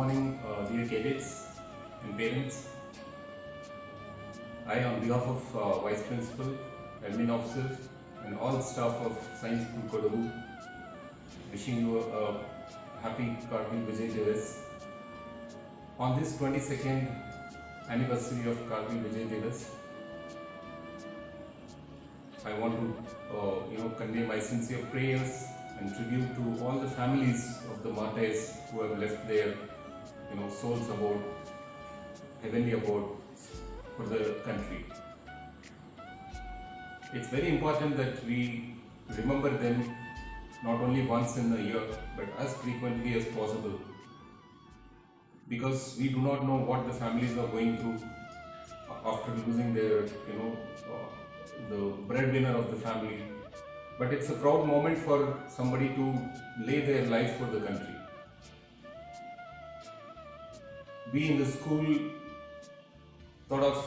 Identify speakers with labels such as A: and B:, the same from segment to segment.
A: morning, dear cadets and parents. I, on behalf of Vice Principal, Admin Officers, and all staff of Science School Kodagu, wishing you a happy Kargil Vijay Divas. On this 22nd anniversary of Kargil Vijay Divas, I want to convey my sincere prayers and tribute to all the families of the martyrs who have left their souls abode, heavenly abode for the country. It's very important that we remember them not only once in a year but as frequently as possible, because we do not know what the families are going through after losing their the breadwinner of the family. But it's a proud moment for somebody to lay their life for the country. We in the school thought of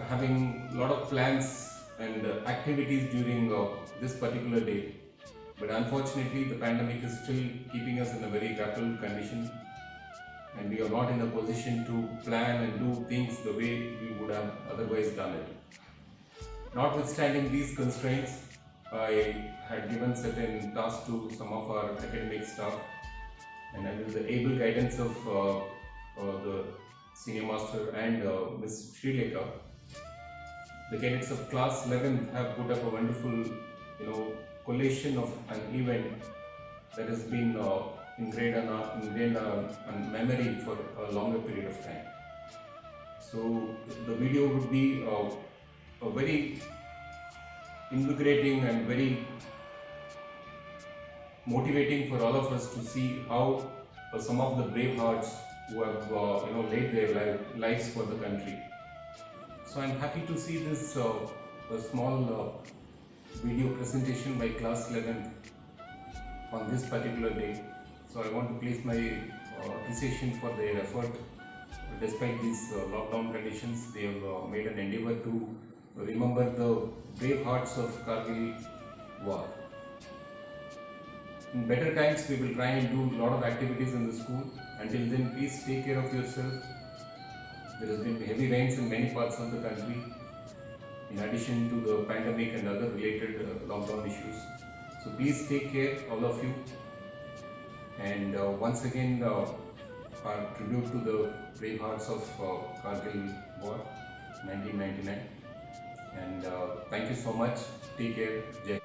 A: having a lot of plans and activities during this particular day, but unfortunately the pandemic is still keeping us in a very grappled condition, and we are not in a position to plan and do things the way we would have otherwise done it. Notwithstanding these constraints, I had given certain tasks to some of our academic staff, and under the able guidance of the Senior Master and Ms. Srilekha, the cadets of class 11th have put up a wonderful collation of an event that has been ingrained on memory for a longer period of time. So the video would be a very invigorating and very motivating for all of us to see how some of the brave hearts who have laid their lives for the country. So I'm happy to see this a small video presentation by class 11 on this particular day. So I want to place my appreciation for their effort. Despite these lockdown conditions, they have made an endeavor to remember the brave hearts of Kargil war. In better times, we will try and do a lot of activities in the school. Until then, please take care of yourself. There has been heavy rains in many parts of the country, in addition to the pandemic and other related lockdown issues. So please take care, all of you. And once again, our tribute to the brave hearts of Kargil war, 1999. And thank you so much. Take care. Jai.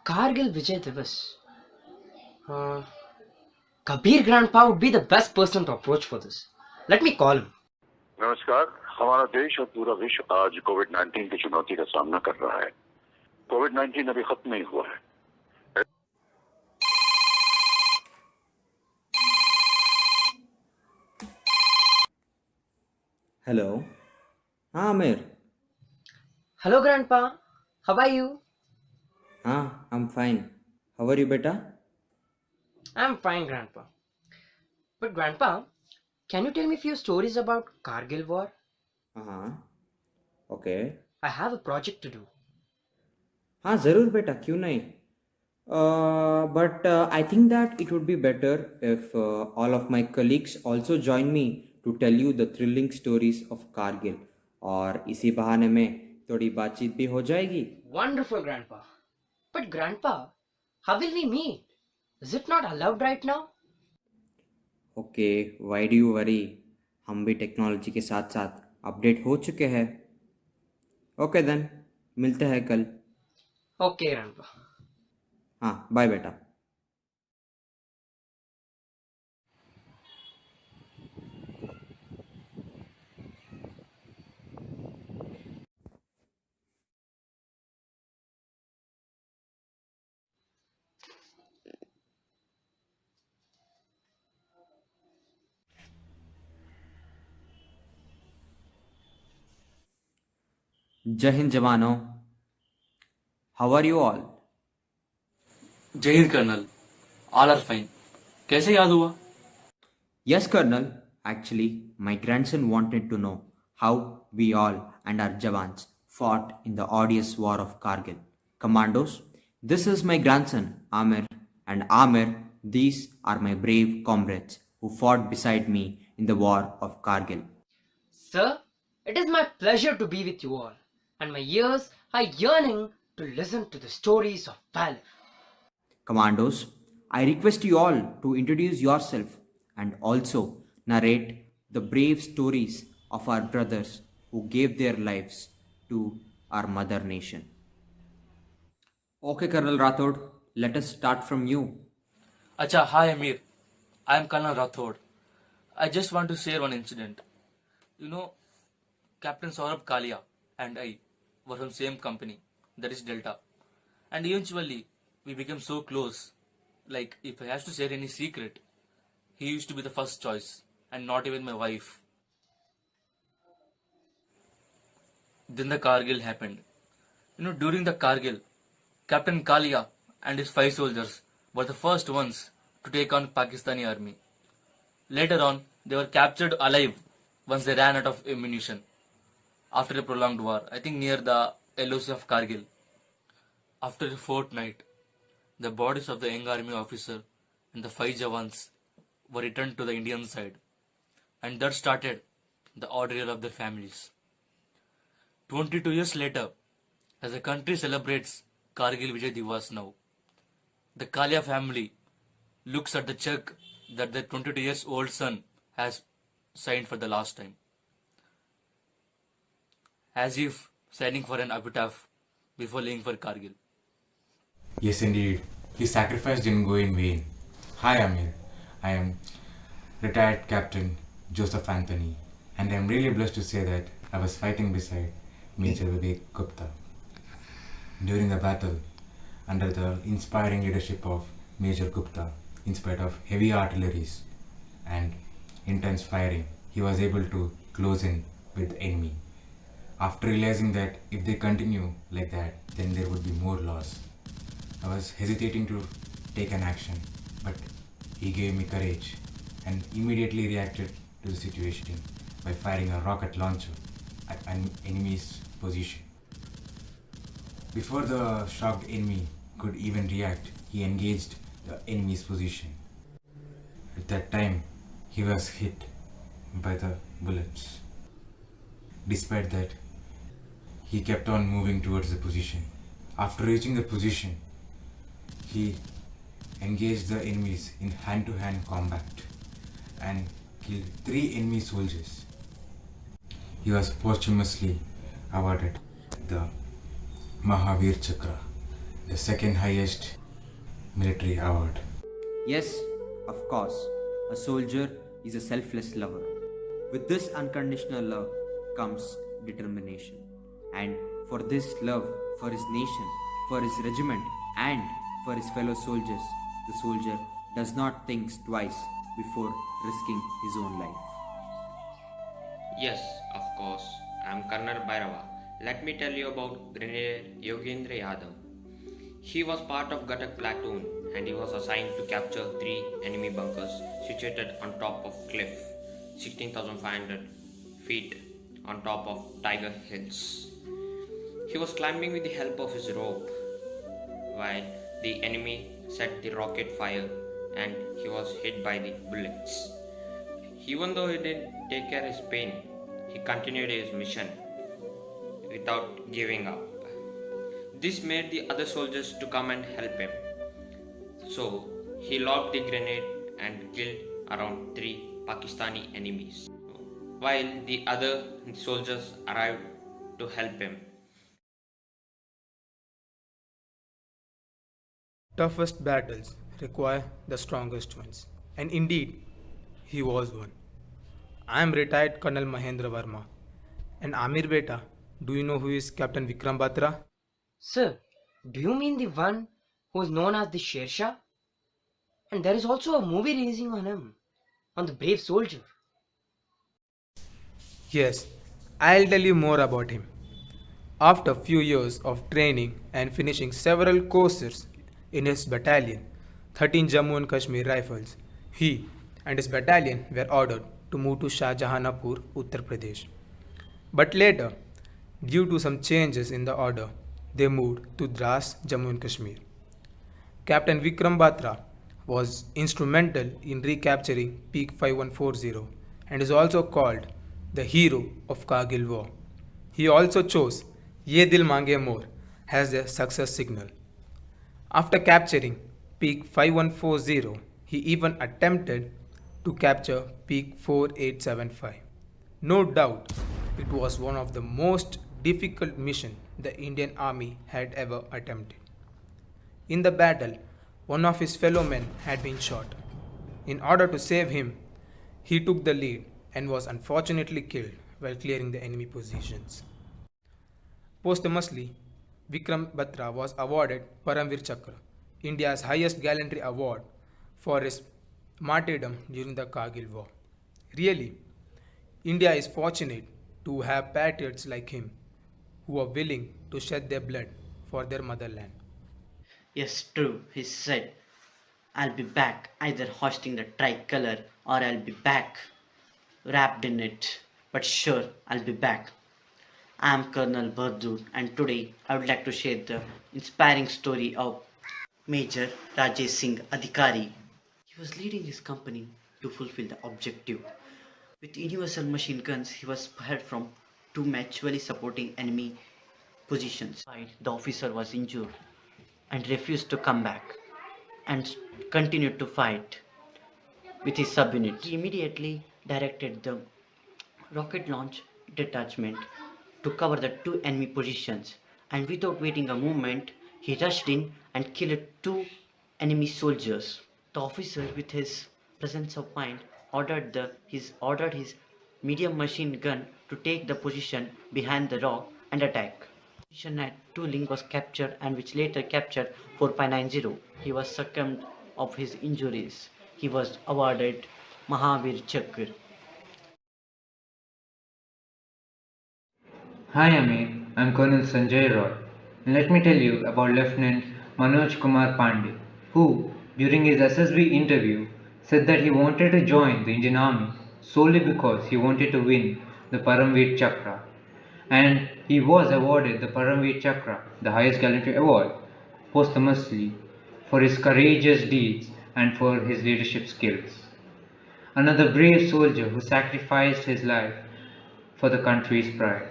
B: Kargil Vijay Divas. Kabir Grandpa would be the best person to approach for this. Let me call him.
C: नमस्कार। हमारा देश और पूरा विश्व आज कोविड-19 की चुनौती का सामना कर रहा है। कोविड-19 अभी खत्म नहीं हुआ है।
D: Hello. Amir.
B: Hello, Grandpa. How are you?
D: I'm fine. How are you, beta?
B: I'm fine, Grandpa. But Grandpa, can you tell me a few stories about Kargil war?
D: Uh-huh. Okay.
B: I have a project to do.
D: हाँ ज़रूर बेटा, क्यों नहीं. But I think that it would be better if all of my colleagues also join me to tell you the thrilling stories of Kargil. और इसी बहाने में थोड़ी बातचीत भी हो जाएगी.
B: Wonderful, Grandpa. But, Grandpa, how will we meet? Is it not allowed right now?
D: Okay, why do you worry. हम भी टेक्नोलॉजी के साथ साथ अपडेट हो चुके हैं. ओके देन, मिलते हैं कल.
B: Okay, Grandpa.
D: हाँ, बाय बेटा. जय हिंद जवानों. How are you all?
E: Jai Hind colonel. All are fine. कैसे याद हुआ?
D: Yes, Colonel. Actually, my grandson wanted to know how we all and our Jawans fought in the odious war of Kargil. Commandos, this is my grandson, Amir, and Amir, these are my brave comrades who fought beside me in the war of Kargil.
B: Sir, it is my pleasure to be with you all, and my ears are yearning to listen to the stories of valor.
D: Commandos, I request you all to introduce yourself and also narrate the brave stories of our brothers who gave their lives to our mother nation. Okay, Colonel Rathod, let us start from you.
E: Acha, hi Amir. I am Colonel Rathod. I just want to share one incident. You know, Captain Saurabh Kalia and I were from same company, that is Delta. And eventually, we became so close. Like, if I have to share any secret, he used to be the first choice, and not even my wife. Then the Kargil happened. You know, during the Kargil, Captain Kalia and his 5 soldiers were the first ones to take on Pakistani army. Later on, they were captured alive once they ran out of ammunition after a prolonged war, I think near the LOC of Kargil. After a fortnight, the bodies of the young army officer and the 5 Jawans were returned to the Indian side, and that started the ordeal of their families. 22 years later, as the country celebrates Kargil Vijay Divas now, the Kalia family looks at the check that their 22 years old son has signed for the last time, as if signing for an epitaph before leaving for Kargil.
F: Yes, indeed. His sacrifice didn't go in vain. Hi, Amir. I am retired Captain Joseph Anthony, and I am really blessed to say that I was fighting beside Major Vivek Gupta during the battle under the inspiring leadership of Major Gupta. In spite of heavy artilleries and intense firing, he was able to close in with the enemy. After realizing that if they continue like that, then there would be more loss, I was hesitating to take an action, but he gave me courage and immediately reacted to the situation by firing a rocket launcher at an enemy's position. Before the shocked enemy could even react, he engaged the enemy's position. At that time, he was hit by the bullets. Despite that, he kept on moving towards the position. After reaching the position, he engaged the enemies in hand-to-hand combat and killed 3 enemy soldiers. He was posthumously awarded the Mahavir Chakra, the second highest military award.
D: Yes, of course, a soldier is a selfless lover. With this unconditional love comes determination. And for this love for his nation, for his regiment, and for his fellow soldiers, the soldier does not think twice before risking his own life.
G: Yes, of course. I am Colonel Bhairava. Let me tell you about Grenadier Yogendra Yadav. He was part of Gatak platoon and he was assigned to capture 3 enemy bunkers situated on top of cliff, 16,500 feet on top of Tiger Hills. He was climbing with the help of his rope while the enemy set the rocket fire and he was hit by the bullets. Even though he didn't take care of his pain, he continued his mission without giving up. This made the other soldiers to come and help him. So he lobbed the grenade and killed around 3 Pakistani enemies, while the other soldiers arrived to help him.
H: Toughest battles require the strongest ones, and indeed, he was one. I am retired Colonel Mahendra Verma, and Amir Beta, do you know who is Captain Vikram Batra?
B: Sir, do you mean the one who is known as the Sher Shah? And there is also a movie releasing on him, on the brave soldier.
H: Yes, I'll tell you more about him. After few years of training and finishing several courses in his battalion, 13 Jammu and Kashmir Rifles, he and his battalion were ordered to move to Shahjahanpur, Uttar Pradesh. But later, due to some changes in the order, they moved to Dras, Jammu and Kashmir. Captain Vikram Batra was instrumental in recapturing Peak 5140 and is also called the hero of Kargil War. He also chose Ye Dil Mange More as a success signal. After capturing Peak 5140, he even attempted to capture Peak 4875. No doubt, it was one of the most difficult missions the Indian Army had ever attempted. In the battle, one of his fellow men had been shot. In order to save him, he took the lead and was unfortunately killed while clearing the enemy positions. Posthumously, Vikram Batra was awarded Paramvir Chakra, India's highest gallantry award, for his martyrdom during the Kargil War. Really, India is fortunate to have patriots like him who are willing to shed their blood for their motherland.
I: Yes, true, he said. I'll be back, either hoisting the tricolor or I'll be back wrapped in it. But sure, I'll be back. I am Colonel Bahadur, and today I would like to share the inspiring story of Major Rajesh Singh Adhikari. He was leading his company to fulfill the objective. With universal machine guns, he was spared from two mutually supporting enemy positions. The officer was injured and refused to come back and continued to fight with his subunit. He immediately directed the rocket launch detachment to cover the two enemy positions, and without waiting a moment, he rushed in and killed two enemy soldiers. The officer, with his presence of mind, ordered his medium machine gun to take the position behind the rock and attack. Position at Tooling was captured, and which later captured 4590. He was succumbed of his injuries. He was awarded Mahavir Chakra.
J: Hi Amir, I'm Colonel Sanjay Roy, and let me tell you about Lieutenant Manoj Kumar Pandey, who, during his SSB interview, said that he wanted to join the Indian Army solely because he wanted to win the Paramveer Chakra, and he was awarded the Paramveer Chakra, the highest gallantry award, posthumously for his courageous deeds and for his leadership skills. Another brave soldier who sacrificed his life for the country's pride.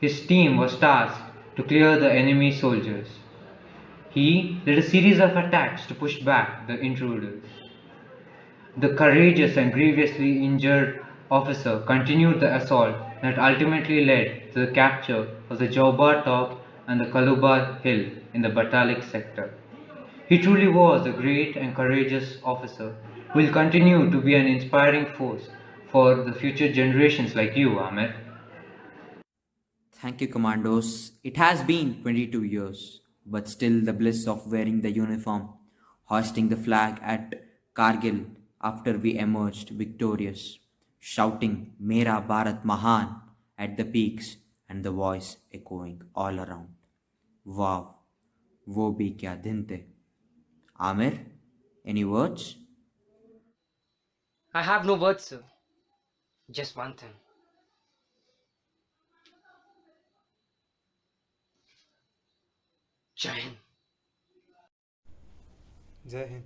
J: His team was tasked to clear the enemy soldiers. He led a series of attacks to push back the intruders. The courageous and grievously injured officer continued the assault that ultimately led to the capture of the Jaubar Top and the Kalubar Hill in the Batalik sector. He truly was a great and courageous officer who will continue to be an inspiring force for the future generations like you, Amir.
D: Thank you, Commandos. It has been 22 years, but still the bliss of wearing the uniform, hoisting the flag at Kargil after we emerged victorious, shouting Mera Bharat Mahan at the peaks and the voice echoing all around. Wow, wo bhi kya din the. Amir, any words?
B: I have no words, sir. Just one thing. जय हिंद।
H: जय हिंद।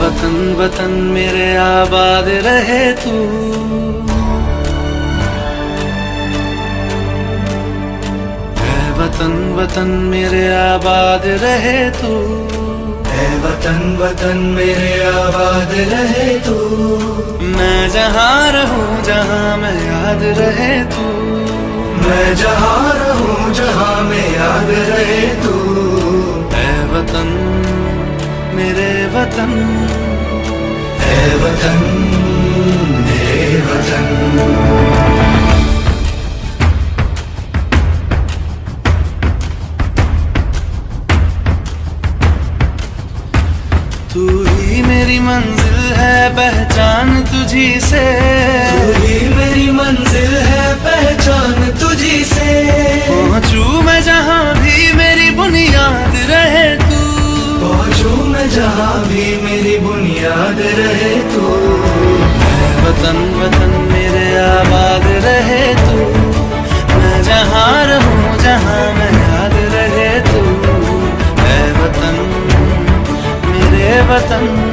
K: वतन वतन मेरे आबाद रहे तू, ऐ वतन वतन मेरे आबाद रहे तू, ऐ वतन वतन मेरे आबाद रहे तू। मैं जहाँ रहूँ जहाँ मैं याद रहे तू, मैं जहाँ रहूँ जहाँ मैं याद रहे तू। ऐ वतन मेरे वतन, ऐ वतन मेरे वतन। तू ही मेरी मंजिल है पहचान तुझी से, तू ही मेरी मंजिल है पहचान तुझी से। पहुँचूं मैं जहाँ भी मेरी बुनियाद रहे तू, पहुँचूं मैं जहाँ भी मेरी बुनियाद रहे तू। ऐ वतन वतन मेरे आबाद रहे तू, मैं जहाँ रहूँ जहाँ मैं याद रहे तू। ऐ वतन मेरे वतन।